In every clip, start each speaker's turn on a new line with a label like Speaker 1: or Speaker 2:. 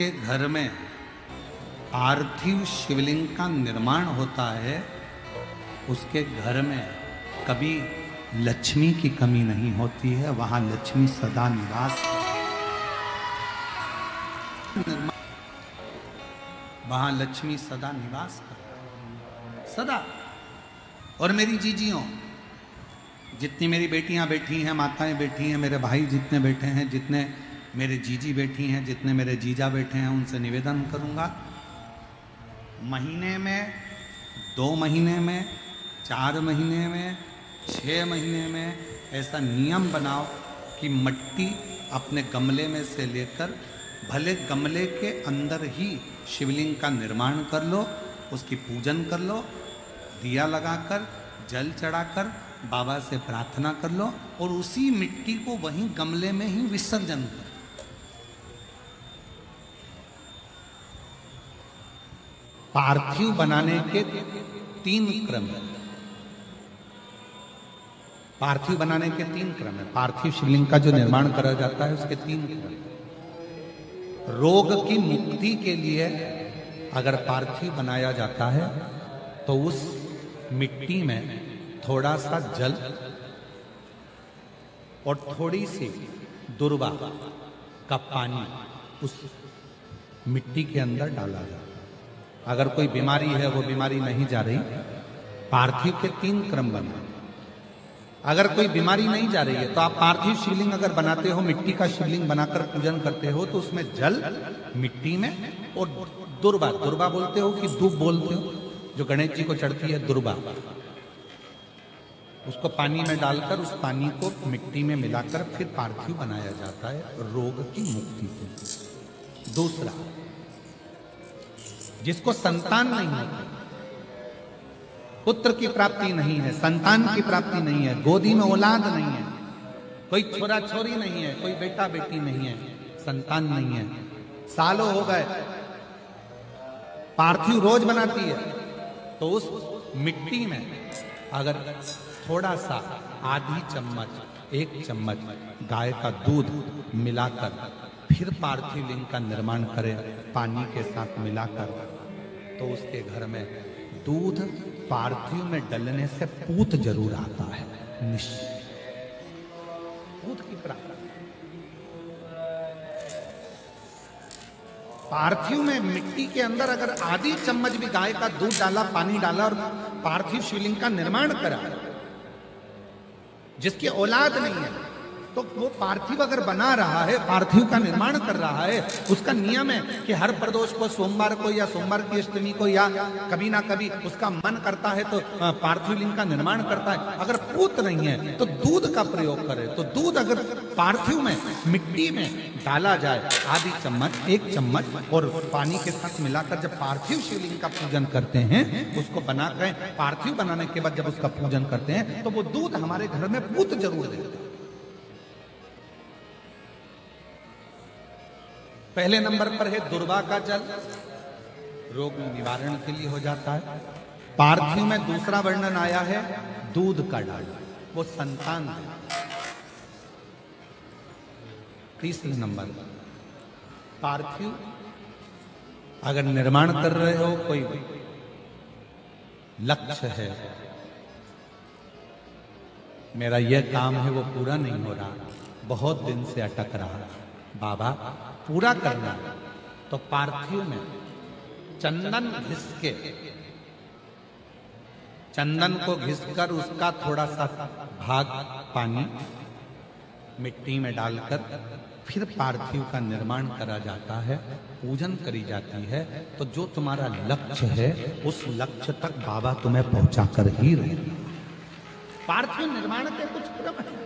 Speaker 1: के घर में पार्थिव शिवलिंग का निर्माण होता है, उसके घर में कभी लक्ष्मी की कमी नहीं होती है। वहां लक्ष्मी सदा निवास, वहां लक्ष्मी सदा निवास कर सदा। और मेरी जीजियों, जितनी मेरी बेटियां बैठी हैं, माताएं बैठी हैं, मेरे भाई जितने बैठे हैं, जितने मेरे जीजी बैठी हैं, जितने मेरे जीजा बैठे हैं, उनसे निवेदन करूंगा, महीने में, 2 महीने में, 4 महीने में, 6 महीने में ऐसा नियम बनाओ कि मिट्टी अपने गमले में से लेकर, भले गमले के अंदर ही शिवलिंग का निर्माण कर लो, उसकी पूजन कर लो, दिया लगाकर, जल चढ़ाकर, बाबा से प्रार्थना कर लो और उसी मिट्टी को वहीं गमले में ही विसर्जन करो। पार्थिव बनाने के 3 क्रम है। पार्थिव बनाने के 3 क्रम है। पार्थिव शिवलिंग का जो निर्माण करा जाता है उसके 3 क्रम। रोग की मुक्ति के लिए अगर पार्थिव बनाया जाता है तो उस मिट्टी में थोड़ा सा जल और थोड़ी सी दुर्वा का पानी उस मिट्टी के अंदर डाला जाता है। अगर कोई बीमारी है, वो बीमारी नहीं जा रही, पार्थिव के 3 क्रम बना। अगर कोई बीमारी नहीं जा रही है तो आप पार्थिव शिवलिंग अगर बनाते हो, मिट्टी का शिवलिंग बनाकर पूजन करते हो, तो उसमें जल मिट्टी में और दुर्वा, दुर्वा बोलते हो कि दूब बोलते हो, जो गणेश जी को चढ़ती है दुर्वा, उसको पानी में डालकर उस पानी को मिट्टी में मिलाकर फिर पार्थिव बनाया जाता है रोग की मुक्ति के। दूसरा, जिसको संतान नहीं होती, पुत्र की प्राप्ति नहीं है, संतान की प्राप्ति नहीं है, गोदी में औलाद नहीं है, कोई छोरा छोरी नहीं है, कोई बेटा बेटी नहीं है, संतान नहीं है, सालों हो गए, पार्थिव रोज बनाती है, तो उस मिट्टी में अगर थोड़ा सा आधी चम्मच, 1 चम्मच गाय का दूध मिलाकर फिर पार्थिव लिंग का निर्माण करें पानी के साथ मिलाकर, तो उसके घर में दूध पार्थिव में डलने से पूत जरूर आता है, निश्चित पूत की प्राप्ति। पार्थिव में मिट्टी के अंदर अगर आधी चम्मच भी गाय का दूध डाला, पानी डाला और पार्थिव शिवलिंग का निर्माण करा, जिसकी औलाद नहीं है, तो वो पार्थिव अगर बना रहा है, पार्थिव का निर्माण कर रहा है, उसका नियम है कि हर प्रदोष को, सोमवार को या सोमवार की अष्टमी को या कभी ना कभी उसका मन करता है तो पार्थिव लिंग का निर्माण करता है। अगर पूत नहीं है तो दूध का प्रयोग करे, तो दूध अगर पार्थिव में मिट्टी में डाला जाए, आधी चम्मच, 1 चम्मच और पानी के साथ मिलाकर जब पार्थिव शिवलिंग का पूजन करते हैं, उसको बनाकर पार्थिव बनाने के बाद जब उसका पूजन करते हैं, तो वो दूध हमारे घर में पूत जरूर देता है। पहले नंबर पर है दुर्वा का जल, रोग निवारण के लिए हो जाता है। पार्थिव में दूसरा वर्णन आया है दूध का डालना, वो संतान है। तीसरे नंबर पार्थिव अगर निर्माण कर रहे हो, कोई लक्ष्य है, मेरा यह काम है वो पूरा नहीं हो रहा, बहुत दिन से अटक रहा, बाबा पूरा करना है, तो पार्थिव में चंदन घिस के, चंदन को घिसकर उसका थोड़ा सा भाग पानी मिट्टी में डालकर फिर पार्थिव का निर्माण करा जाता है, पूजन करी जाती है, तो जो तुम्हारा लक्ष्य है उस लक्ष्य तक बाबा तुम्हें पहुंचा कर ही रहे। पार्थिव निर्माण के कुछ क्रम है।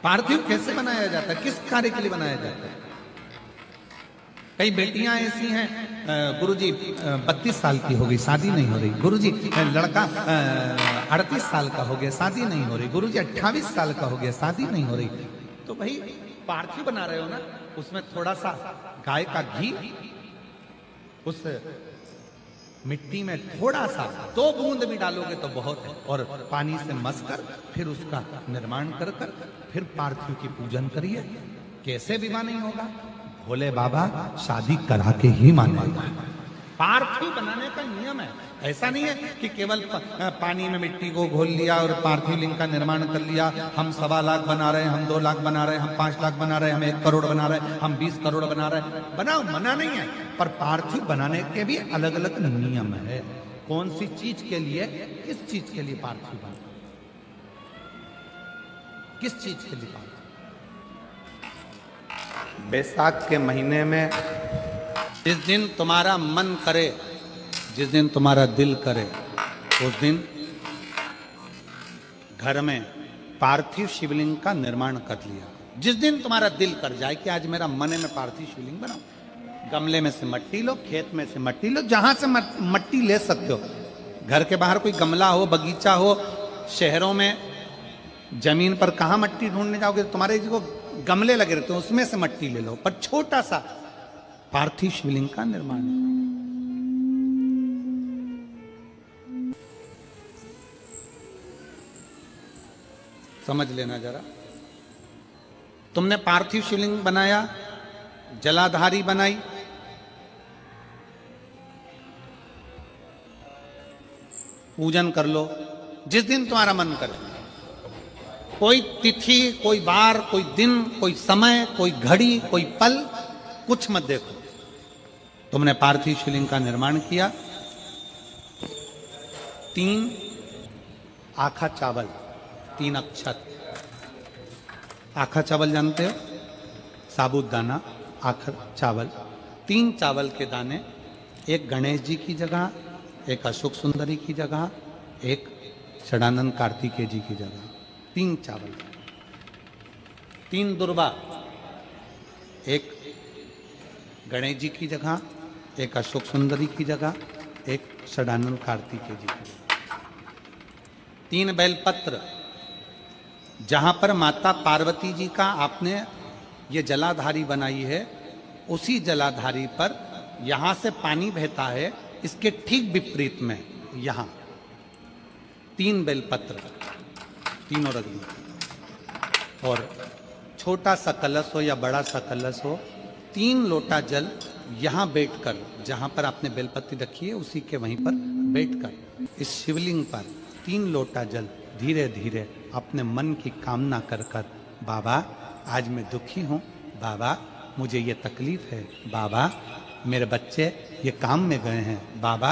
Speaker 1: पार्थिव कैसे बनाया जाता है, किस कार्य के लिए बनाया जाता है? कई बेटियां ऐसी हैं, गुरुजी 32 साल की हो गई, शादी नहीं हो रही। गुरुजी लड़का 38 साल का हो गया, शादी नहीं हो रही। गुरुजी 28 साल का हो गया, शादी नहीं हो रही। तो भाई पार्थिव बना रहे हो ना, उसमें थोड़ा सा गाय का घी उस मिट्टी में थोड़ा सा 2 बूंद भी डालोगे तो बहुत है, और पानी से मसकर फिर उसका निर्माण कर कर फिर पार्थिव की पूजन करिए। कैसे विवाह नहीं होगा? भोले बाबा शादी करा के ही मानेगा। पार्थिव बनाने का नियम है। ऐसा नहीं है कि केवल पानी में मिट्टी को घोल लिया और पार्थिव लिंग का निर्माण कर लिया। हम 1.25 लाख बना रहे हैं, हम 2 लाख बना रहे हैं, हम 5 लाख बना रहे हैं, हम 1 करोड़ बना रहे हैं, हम 20 करोड़ बना रहे हैं। बनाओ, मना नहीं है, पर पार्थिव बनाने के भी अलग अलग नियम है। कौन सी चीज के लिए, किस चीज के लिए पार्थिव बना, किस चीज के लिए पार्थिव? बैसाख के महीने में जिस दिन तुम्हारा मन करे, जिस दिन तुम्हारा दिल करे, उस दिन घर में पार्थिव शिवलिंग का निर्माण कर लिया। जिस दिन तुम्हारा दिल कर जाए कि आज मेरा मन है मैं पार्थिव शिवलिंग बनाऊं, गमले में से मट्टी लो, खेत में से मट्टी लो, जहां से मट्टी ले सकते हो। घर के बाहर कोई गमला हो, बगीचा हो, शहरों में जमीन पर कहां मट्टी ढूंढने जाओगे? तुम्हारे जो गमले लगे रहते हैं उसमें से मट्टी ले लो, पर छोटा सा पार्थिव शिवलिंग का निर्माण। समझ लेना जरा। तुमने पार्थिव शिवलिंग बनाया, जलाधारी बनाई, पूजन कर लो जिस दिन तुम्हारा मन करे। कोई तिथि, कोई वार, कोई दिन, कोई समय, कोई घड़ी, कोई पल, कुछ मत देखो। तुमने पार्थिव शिवलिंग का निर्माण किया। 3 आखा चावल, 3 अक्षत। आखा चावल जानते हो? साबूदाना, आखा चावल। 3 चावल के दाने, एक गणेश जी की जगह, एक अशोक सुंदरी की जगह, एक षडानंद कार्तिकेय जी की जगह। 3 चावल। 3 दुर्वा, एक गणेश जी की जगह, एक अशोक सुंदरी की जगह, एक षडानंद कार्तिकेय जी की जगह। 3 बेलपत्र, जहां पर माता पार्वती जी का आपने ये जलाधारी बनाई है, उसी जलाधारी पर यहां से पानी बहता है, इसके ठीक विपरीत में यहां 3 बेलपत्र, तीनों रख लो। और छोटा सा कलश हो या बड़ा सा कलश हो, 3 लोटा जल यहां बैठकर, जहां पर आपने बेलपत्ती रखी है उसी के वहीं पर बैठकर इस शिवलिंग पर 3 लोटा जल धीरे धीरे अपने मन की कामना कर कर, बाबा आज मैं दुखी हूं, बाबा मुझे ये तकलीफ है, बाबा मेरे बच्चे ये काम में गए हैं, बाबा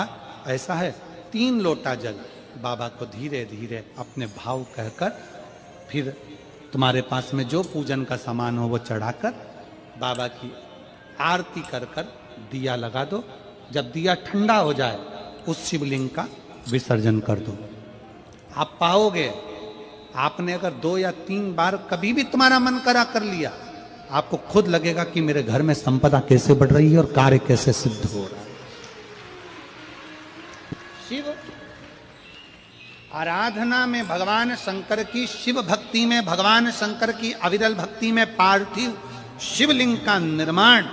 Speaker 1: ऐसा है। 3 लोटा जल बाबा को धीरे धीरे अपने भाव कहकर, फिर तुम्हारे पास में जो पूजन का सामान हो वो चढ़ाकर बाबा की आरती कर कर दिया लगा दो। जब दिया ठंडा हो जाए उस शिवलिंग का विसर्जन कर दो। आप पाओगे, आपने अगर 2 या 3 बार कभी भी तुम्हारा मन करा कर लिया, आपको खुद लगेगा कि मेरे घर में संपदा कैसे बढ़ रही है और कार्य कैसे सिद्ध हो रहा है। शिव आराधना में भगवान शंकर की, शिव भक्ति में भगवान शंकर की अविरल भक्ति में पार्थिव शिवलिंग का निर्माण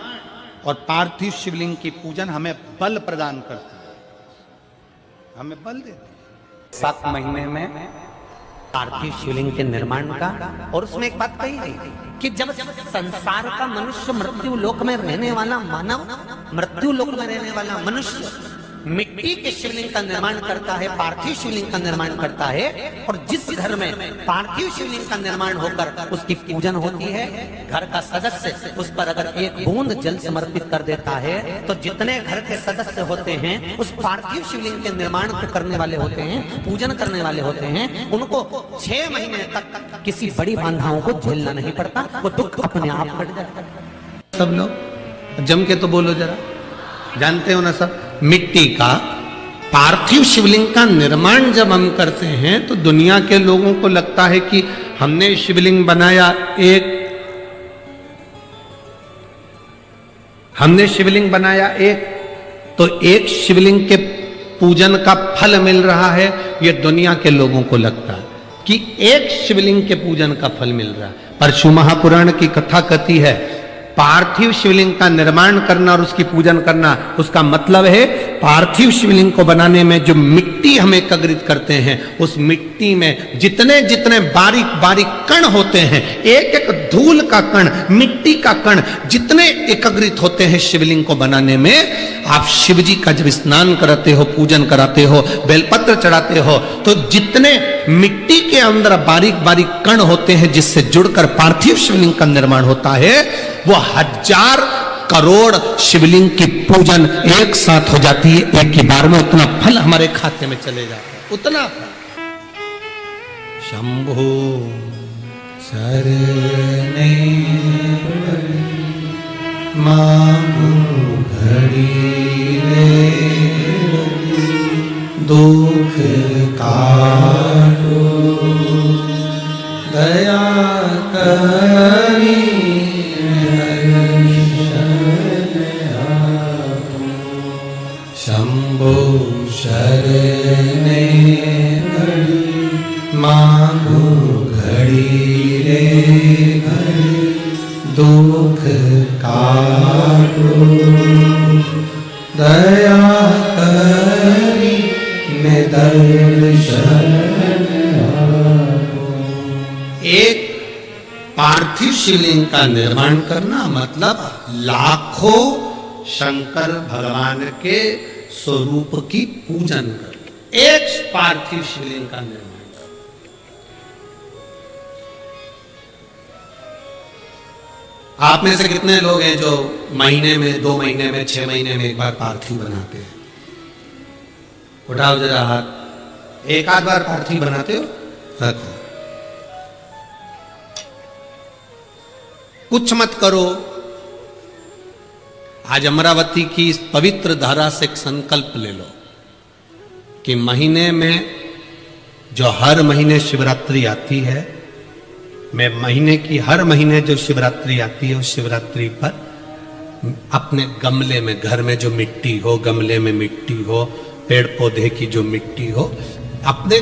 Speaker 1: और पार्थिव शिवलिंग की पूजन हमें बल प्रदान करता है, हमें बल देता है।
Speaker 2: 7 महीने में पार्थिव शिवलिंग के निर्माण का। और उसमें एक बात कही गई कि जब संसार का मनुष्य, मृत्यु लोक में रहने वाला मानव, मृत्यु लोक में रहने वाला मनुष्य मिट्टी के शिवलिंग का निर्माण करता है, पार्थिव शिवलिंग का निर्माण करता है, और जिस घर में पार्थिव शिवलिंग का निर्माण होकर उसकी पूजन होती है, घर का सदस्य उस पर अगर 1 बूंद जल समर्पित कर देता है, तो जितने घर के सदस्य होते हैं उस पार्थिव शिवलिंग के निर्माण को करने वाले होते हैं, पूजन करने वाले होते हैं, उनको 6 महीने तक किसी बड़ी बाधाओं को झेलना नहीं पड़ता, वो दुख अपने आप कट जाता है।
Speaker 1: सब लोग जम के तो बोलो जरा, जानते हो ना सब, मिट्टी का पार्थिव शिवलिंग का निर्माण जब हम करते हैं तो दुनिया के लोगों को लगता है कि हमने शिवलिंग बनाया, हमने शिवलिंग बनाया तो एक शिवलिंग के पूजन का फल मिल रहा है। ये दुनिया के लोगों को लगता है कि एक शिवलिंग के पूजन का फल मिल रहा है। परशु महापुराण की कथा कथी है पार्थिव शिवलिंग का निर्माण करना और उसकी पूजन करना, उसका मतलब है पार्थिव शिवलिंग को बनाने में जो मिट्टी हम एकत्रित करते हैं, उस मिट्टी में जितने जितने बारीक बारीक कण होते हैं, एक एक धूल का कण, मिट्टी का कण जितने एकत्रित होते हैं शिवलिंग को बनाने में, आप शिव जी का जब स्नान कराते हो, पूजन कराते हो, बेलपत्र चढ़ाते हो, तो जितने मिट्टी के अंदर बारीक बारीक कण होते हैं जिससे जुड़कर पार्थिव शिवलिंग का निर्माण होता है, वो 1000 करोड़ शिवलिंग की पूजन एक साथ हो जाती है। एक ही बार में उतना फल हमारे खाते में चले जाता है, उतना फल। शंभो शरणे मांगू घड़ी रे, दुख काटो दया करी, शंभो शरणे मांगो घड़ी रे घड़ी, दुख काटो दया करी, मैं दर्शन एक पार्थिव शिवलिंग का निर्माण करना मतलब लाखों शंकर भगवान के स्वरूप की पूजन कर, एक पार्थिव शिवलिंग का निर्माण कर। आप में से कितने लोग हैं जो महीने में, 2 महीने में, 6 महीने में एक बार पार्थिव बनाते हैं? उठाओ जरा हाथ। एक आध बार पार्थिव बनाते हो? रखो। कुछ मत करो। आज अमरावती की इस पवित्र धारा से एक संकल्प ले लो कि महीने में जो हर महीने शिवरात्रि आती है, मैं महीने की हर महीने जो शिवरात्रि आती है, उस शिवरात्रि पर अपने गमले में, घर में जो मिट्टी हो, गमले में मिट्टी हो, पेड़ पौधे की जो मिट्टी हो, अपने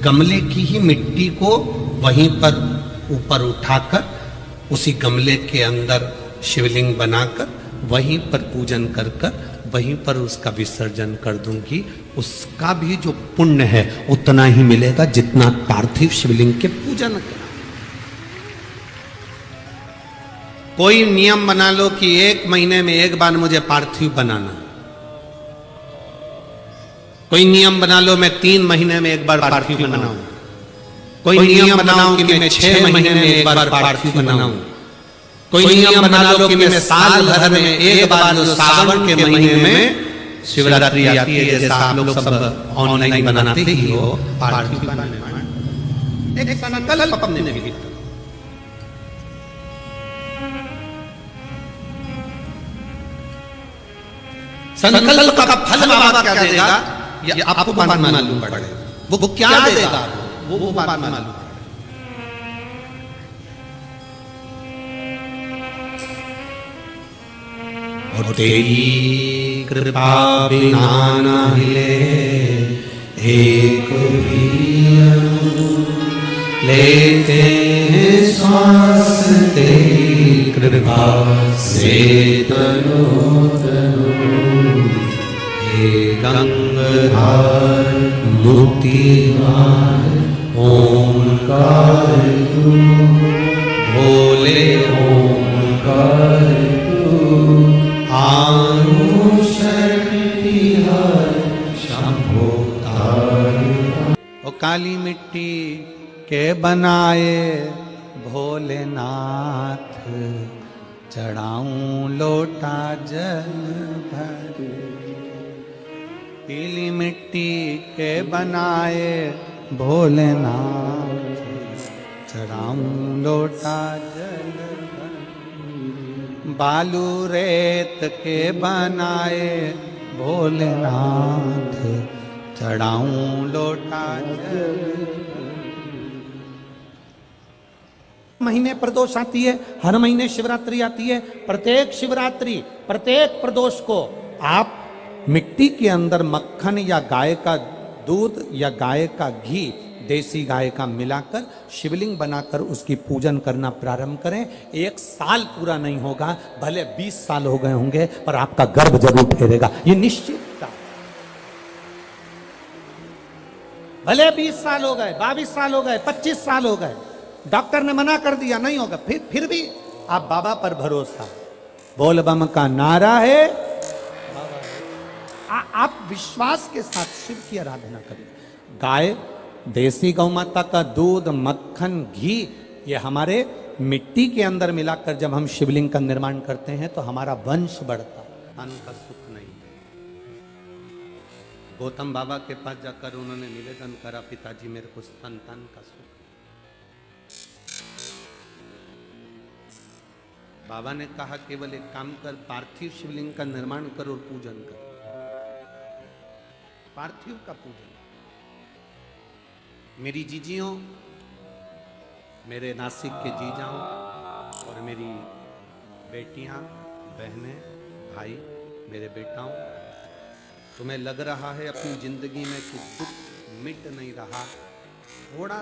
Speaker 1: गमले की ही मिट्टी को वहीं पर ऊपर उठाकर उसी गमले के अंदर शिवलिंग बनाकर वहीं पर पूजन कर कर वहीं पर उसका विसर्जन कर दूंगी। उसका भी जो पुण्य है उतना ही मिलेगा जितना पार्थिव शिवलिंग के पूजन का। कोई नियम बना लो कि 1 महीने में एक बार मुझे पार्थिव बनाना। कोई नियम बना लो मैं 3 महीने में एक बार पार्थिव बनाऊं। कोई नियम बनाओ कि मैं 6 महीने में एक बार पार्थिव बनाऊं। कोई नियम बना लो कि मैं साल भर में एक बार, सावन के महीने में शिवरात्रि आती है, जैसा आप लोग सब ऑनलाइन बनाते ही हो, पार्थिव बनाने। एक संकल्प अपने भीतर। संकल्प का फल बाबा क्या देगा ये आपको बाद में मालूम पड़ेगा। वो क्या देगा वो बाद में मालूम। और तेरी कृपा बिना न हिले एक भी अणु, लेते हैं श्वास तेरी कृपा से तनो तनो। हे गंगाधर मुक्तिधार ओंकार तू, भोले ओंकार तू, आनु शक्ति हर शंभो तारू। ओ काली मिट्टी के बनाए भोलेनाथ, चढ़ाऊं लोटा जल भर। पीली मिट्टी के बनाए भोलेनाथ, चढ़ाऊं लोटा जल भर। बालू रेत के बनाए भोलेनाथ, चढ़ाऊं लोटा जल। महीने प्रदोष आती है, हर महीने शिवरात्रि आती है। प्रत्येक शिवरात्रि, प्रत्येक प्रदोष को आप मिट्टी के अंदर मक्खन या गाय का दूध या गाय का घी देसी गाय का मिलाकर शिवलिंग बनाकर उसकी पूजन करना प्रारंभ करें। 1 साल पूरा नहीं होगा, भले 20 साल हो गए होंगे, पर आपका गर्भ जरूर ठहरेगा, ये निश्चितता। भले 20 साल हो गए, 22 साल हो गए, 25 साल हो गए, डॉक्टर ने मना कर दिया नहीं होगा, फिर भी आप बाबा पर भरोसा, बोल बम का नारा है, आप विश्वास के साथ शिव की आराधना करें। गाय, देसी गौ माता का दूध, मक्खन, घी, ये हमारे मिट्टी के अंदर मिलाकर जब हम शिवलिंग का निर्माण करते हैं तो हमारा वंश बढ़ता है, संतान का सुख नहीं। गौतम बाबा के पास जाकर उन्होंने निवेदन करा, पिताजी मेरे को संतान का सुख। बाबा ने कहा केवल एक काम कर, पार्थिव शिवलिंग का निर्माण कर और पूजन कर, पार्थिव का पूजन। मेरी जीजियों, मेरे नासिक के जीजाओं और मेरी बेटियां, बहनें, भाई, मेरे बेटाओं, तुम्हें लग रहा है अपनी जिंदगी में कि दुख मिट नहीं रहा, थोड़ा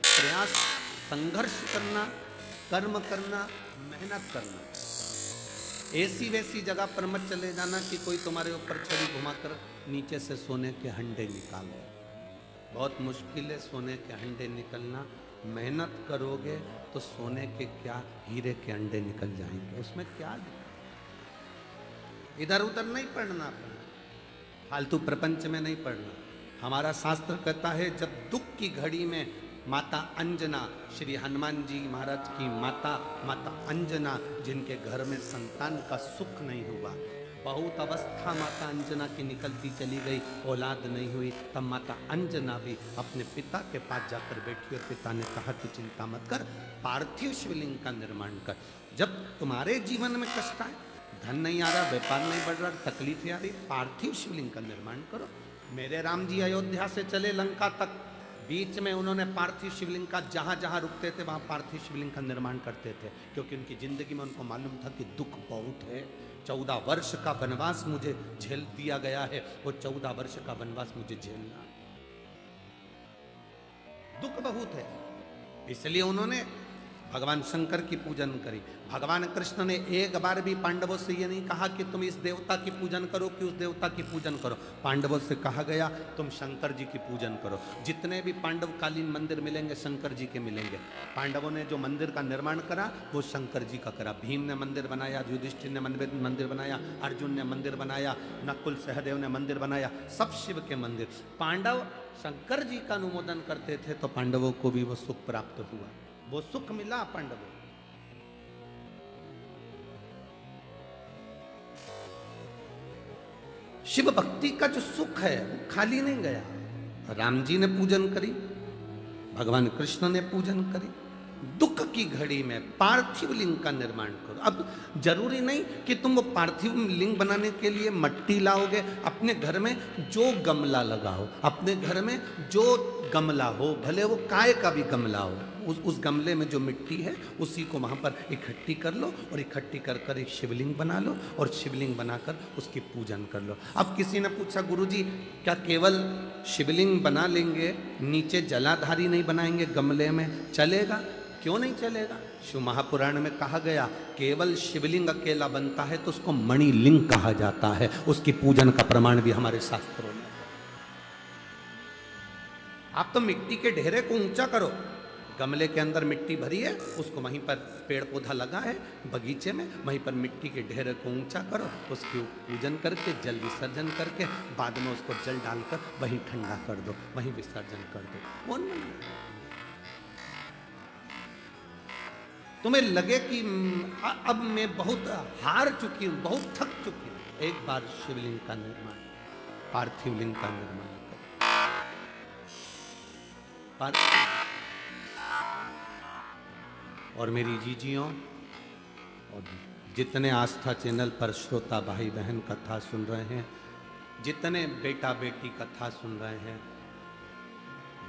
Speaker 1: प्रयास, संघर्ष करना, कर्म करना, मेहनत करना। ऐसी वैसी जगह पर मत चले जाना कि कोई तुम्हारे ऊपर छड़ी घुमाकर नीचे से सोने के हंडे निकाल दे। बहुत मुश्किल है सोने के हंडे निकलना। मेहनत करोगे तो सोने के क्या, हीरे के अंडे निकल जाएंगे। उसमें क्या इधर उधर नहीं पढ़ना, फालतू प्रपंच में नहीं पढ़ना। हमारा शास्त्र कहता है जब दुख की घड़ी में माता अंजना, श्री हनुमान जी महाराज की माता, माता अंजना, जिनके घर में संतान का सुख नहीं हुआ, बहुत अवस्था माता अंजना की निकलती चली गई, औलाद नहीं हुई, तब माता अंजना भी अपने पिता के पास जाकर बैठी और पिता ने कहा कि चिंता मत कर, पार्थिव शिवलिंग का निर्माण कर। जब तुम्हारे जीवन में कष्ट आए, धन नहीं आ रहा, व्यापार नहीं बढ़ रहा, तकलीफें आ रही, पार्थिव शिवलिंग का निर्माण करो। मेरे राम जी अयोध्या से चले लंका तक, बीच में उन्होंने पार्थिव शिवलिंग का जहां जहां रुकते थे वहां पार्थिव शिवलिंग का निर्माण करते थे, क्योंकि उनकी जिंदगी में उनको मालूम था कि दुख बहुत है। 14 वर्ष का वनवास मुझे झेल दिया गया है, वो 14 वर्ष का वनवास मुझे झेलना, दुख बहुत है। इसलिए उन्होंने भगवान शंकर की पूजन करी। भगवान कृष्ण ने एक बार भी पांडवों से ये नहीं कहा कि तुम इस देवता की पूजन करो कि उस देवता की पूजन करो। पांडवों से कहा गया तुम शंकर जी की पूजन करो। जितने भी पांडवकालीन मंदिर मिलेंगे शंकर जी के मिलेंगे। पांडवों ने जो मंदिर का निर्माण करा वो शंकर जी का करा। भीम ने मंदिर बनाया, युधिष्ठिर ने मंदिर बनाया, अर्जुन ने मंदिर बनाया, नकुल सहदेव ने मंदिर बनाया, सब शिव के मंदिर। पांडव शंकर जी का अनुमोदन करते थे तो पांडवों को भी वो सुख प्राप्त हुआ, वो सुख मिला पांडवों। शिव भक्ति का जो सुख है वो खाली नहीं गया। राम जी ने पूजन करी, भगवान कृष्ण ने पूजन करी। दुख की घड़ी में पार्थिव लिंग का निर्माण करो। अब जरूरी नहीं कि तुम वो पार्थिव लिंग बनाने के लिए मट्टी लाओगे। अपने घर में जो गमला लगाओ, अपने घर में जो गमला हो, भले वो काय का भी गमला हो, उस गमले में जो मिट्टी है उसी को वहाँ पर इकट्ठी कर लो और इकट्ठी कर कर एक शिवलिंग बना लो और शिवलिंग बनाकर उसकी पूजन कर लो। अब किसी ने पूछा गुरुजी क्या केवल शिवलिंग बना लेंगे, नीचे जलाधारी नहीं बनाएंगे गमले में, चलेगा? क्यों नहीं चलेगा? शिव महापुराण में कहा गया केवल शिवलिंग अकेला बनता है तो उसको मणिलिंग कहा जाता है। उसकी पूजन का प्रमाण भी हमारे शास्त्रों में। आप तो मिट्टी के ढेरे को ऊंचा करो, गमले के अंदर मिट्टी भरी है, उसको वहीं पर पेड़ पौधा लगा है बगीचे में, वहीं पर मिट्टी के ढेरे को ऊंचा करो, उसकी पूजन करके जल विसर्जन करके बाद में उसको जल डालकर वहीं ठंडा कर दो, वहीं विसर्जन कर दो। कौन नहीं? तुम्हें लगे कि अब मैं बहुत हार चुकी हूं, बहुत थक चुकी हूं, एक बार शिवलिंग का निर्माण, पार्थिव लिंग का निर्माण करो। और मेरी जीजियों और जितने आस्था चैनल पर श्रोता भाई बहन कथा सुन रहे हैं, जितने बेटा बेटी कथा सुन रहे हैं,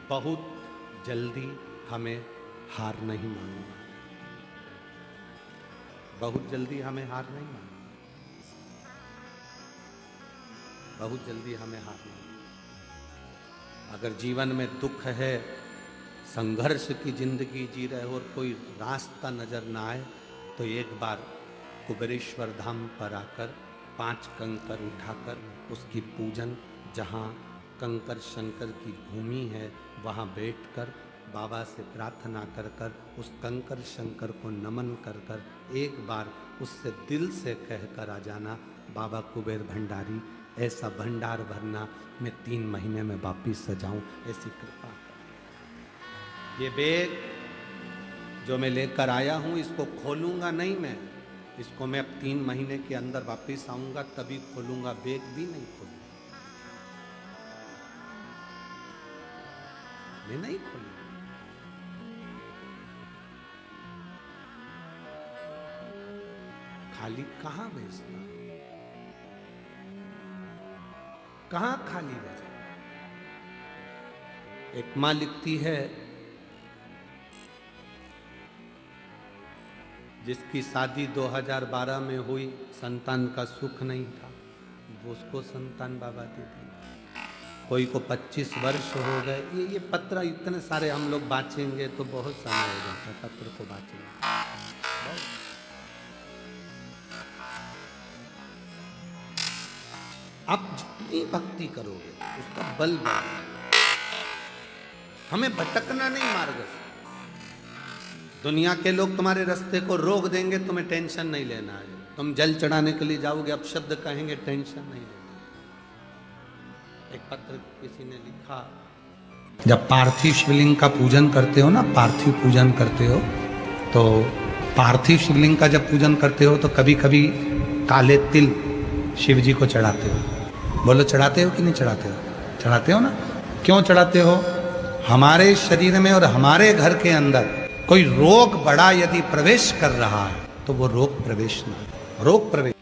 Speaker 1: बहुत जल्दी हमें हार नहीं मानना, बहुत जल्दी हमें हार नहीं मानना, बहुत जल्दी हमें हार नहीं।
Speaker 2: अगर जीवन में दुख है, संघर्ष की जिंदगी जी रहे हो और कोई रास्ता नजर ना आए, तो एक बार कुबेरेश्वर धाम पर आकर 5 कंकर उठाकर उसकी पूजन, जहाँ कंकर शंकर की भूमि है वहाँ बैठकर बाबा से प्रार्थना कर कर उस कंकर शंकर को नमन कर कर एक बार उससे दिल से कह कर आ जाना, बाबा कुबेर भंडारी ऐसा भंडार भरना मैं 3 महीने में वापिस सजाऊं, ऐसी कृपा कर। ये बैग जो मैं लेकर आया हूं इसको खोलूंगा नहीं मैं, इसको मैं अब 3 महीने के अंदर वापिस आऊंगा तभी खोलूंगा, बैग भी नहीं खोलूंगा, मैं नहीं खोलूंगा। खाली कहां भेजना, कहां खाली भेजा। एक मां लिखती है जिसकी शादी 2012 में हुई, संतान का सुख नहीं था, वो उसको संतान बाबा दे दी। कोई को 25 वर्ष हो गए। ये पत्र इतने सारे हम लोग बाँचेंगे तो बहुत समय हो जाता है, पत्र को बाँचेंगे। आप जितनी भक्ति करोगे उसका बल बढ़ेगा। हमें भटकना नहीं मार्ग से। दुनिया के लोग तुम्हारे रास्ते को रोक देंगे, तुम्हें टेंशन नहीं लेना है। तुम जल चढ़ाने के लिए जाओगे, अब शब्द कहेंगे, टेंशन नहीं लेना। एक पत्र किसी ने लिखा,
Speaker 1: जब पार्थिव शिवलिंग का पूजन करते हो ना, पार्थिव पूजन करते हो, तो पार्थिव शिवलिंग का जब पूजन करते हो तो कभी कभी काले तिल शिव जी को चढ़ाते हो। बोलो चढ़ाते हो कि नहीं चढ़ाते हो? चढ़ाते हो ना। क्यों चढ़ाते हो? हमारे शरीर में और हमारे घर के अंदर कोई रोग बड़ा यदि प्रवेश कर रहा है तो वो रोग प्रवेश ना, रोग प्रवेश